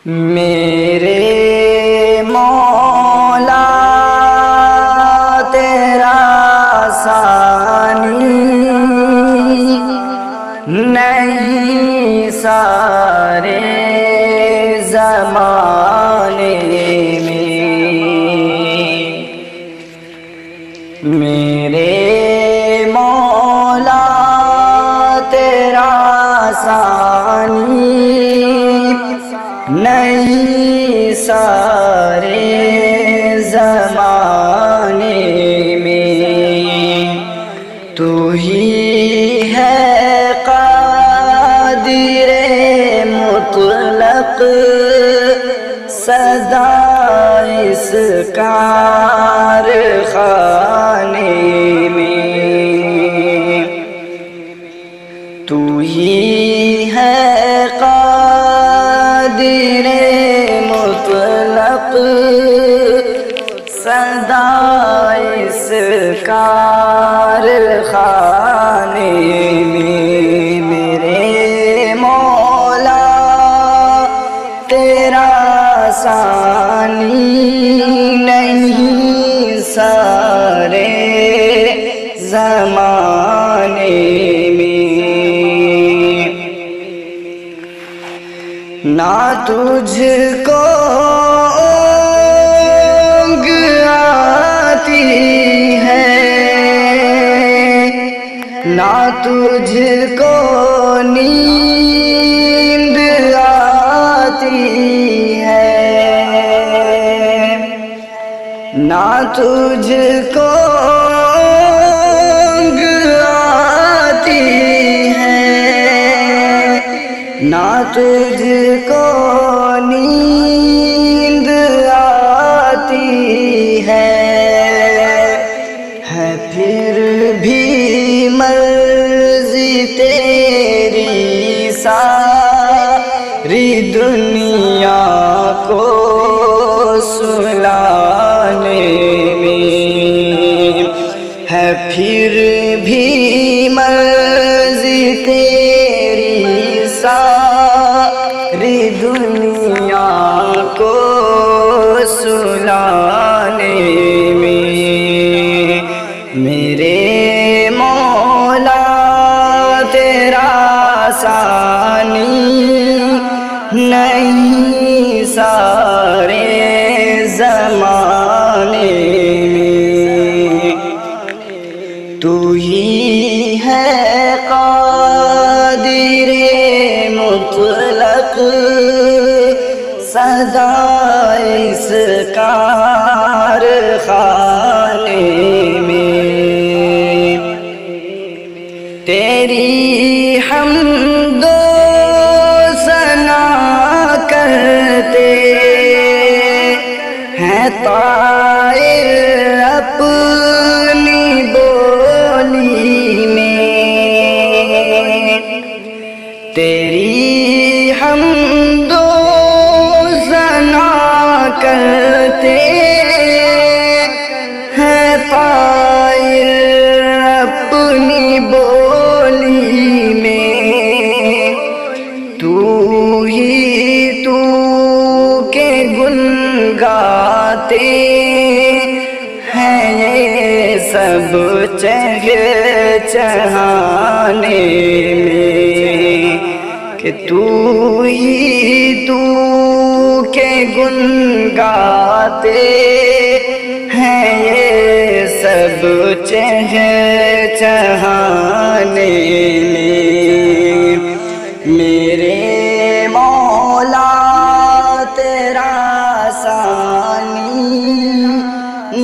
میرے مولا تیرا ثانی نہیں سارے زمانے میں، میرے مولا تیرا ثانی نہیں سارے زمانے میں، تو ہی ہے قادر مطلق سدا اس کارخانے میں، تو ہی ہے قادر مطلق سدا اس کارخانے میں، میرے مولا تیرا ثانی نہیں سارے زمانے میں، نہ تجھ کو اونگ آتی ہے، نہ تجھ کو نیند آتی ہے، نہ تجھ کو اونگ آتی ہے، نہ تجھ کو نیند آتی ہے پھر بھی مرضی تیری ساری دنیا کو سلانے میں، ہے پھر بھی مرضی تیری ساری دنیا کو سلانے میں، میرے مولا تیرا ثانی نہیں سارے زمانے میں، تو ہی ہے قادر مطلق سدا اس کارخانے میں، تیری حمد و ثنا کرتے ہیں طائر اپنی بولی میں، تیری حمد و ثنا کرتے ہیں طائر اپنی بولی میں، تو ہی تو کے گن گاتے ہیں یہ سب چہچہانے میں، کہ تو ہی تو کے گن گاتے ہیں یہ سب چہچہانے میں، میرے مولا تیرا ثانی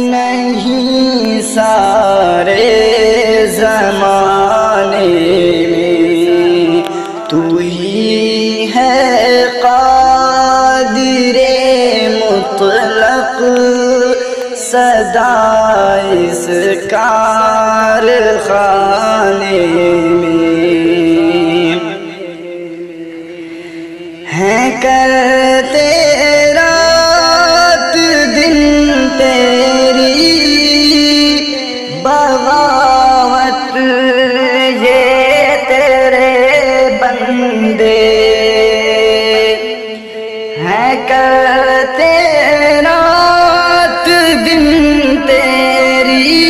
نہیں سارے زمانے میں، تو ہی ہے قادر مطلق سدا اس کارخانے میں، ہے کرتے رات دن تیری بغاوت یہ تیرے بندے ہیں، دن تیری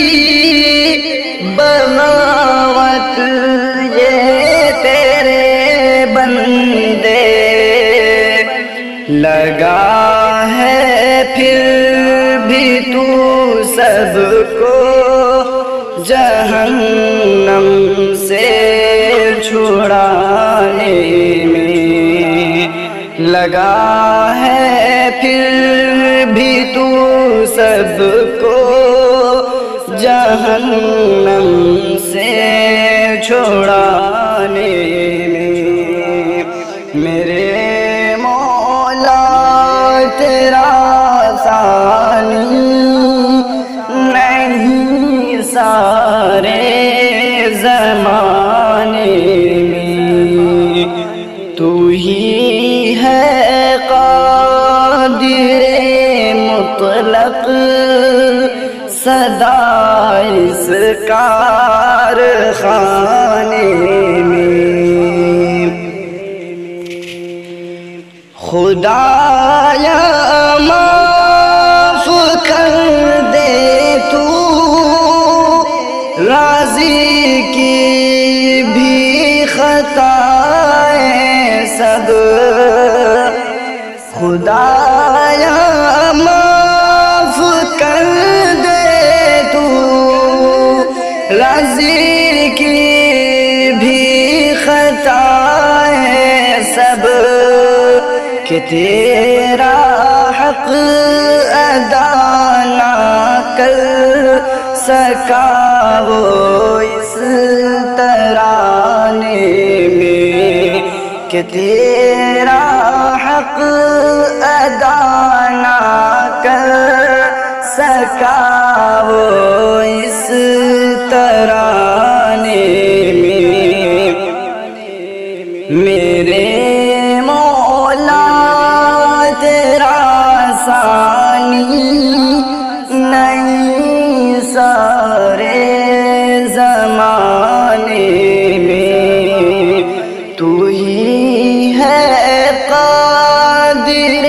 بغاوت یہ تیرے بندے لگا ہے پھر بھی تو سب کو جہنم سے چھڑانے میں لگا ہے پھر بھی تو سب کو جہنم سے چھڑانے میں میرے مولا تیرا ثانی نہیں سارے زمانے میں تو ہی ہے قادر مطلق سدا اس کارخانے میں خدایا معاف کر دے تو راضی کی بھی خطائیں سب خدایا معاف کر دے تو راضی کی بھی خطائیں سب کہ تیرا حق ادا نہ کر سکا وہ اس ترانے میں کہ تیرا حق ادا نہ کر سکا وہ اس ترانے میں میرے مولا تیرا ثانی نہیں سارے زمانے میں تو ہی ہے قادر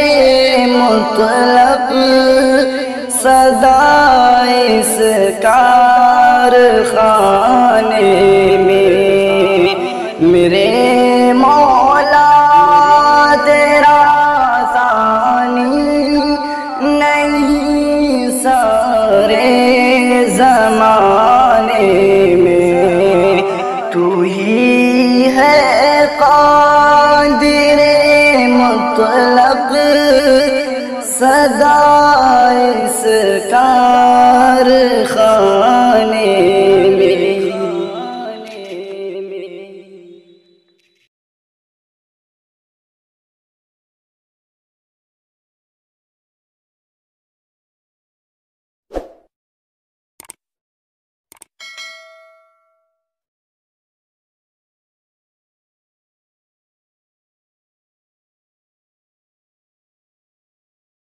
مطلق سدا اس کارخانے میں میرے مولا تیرا ثانی نہیں سارے زمانے میں تو ہی ہے قادر مطلق سدا اس کارخانے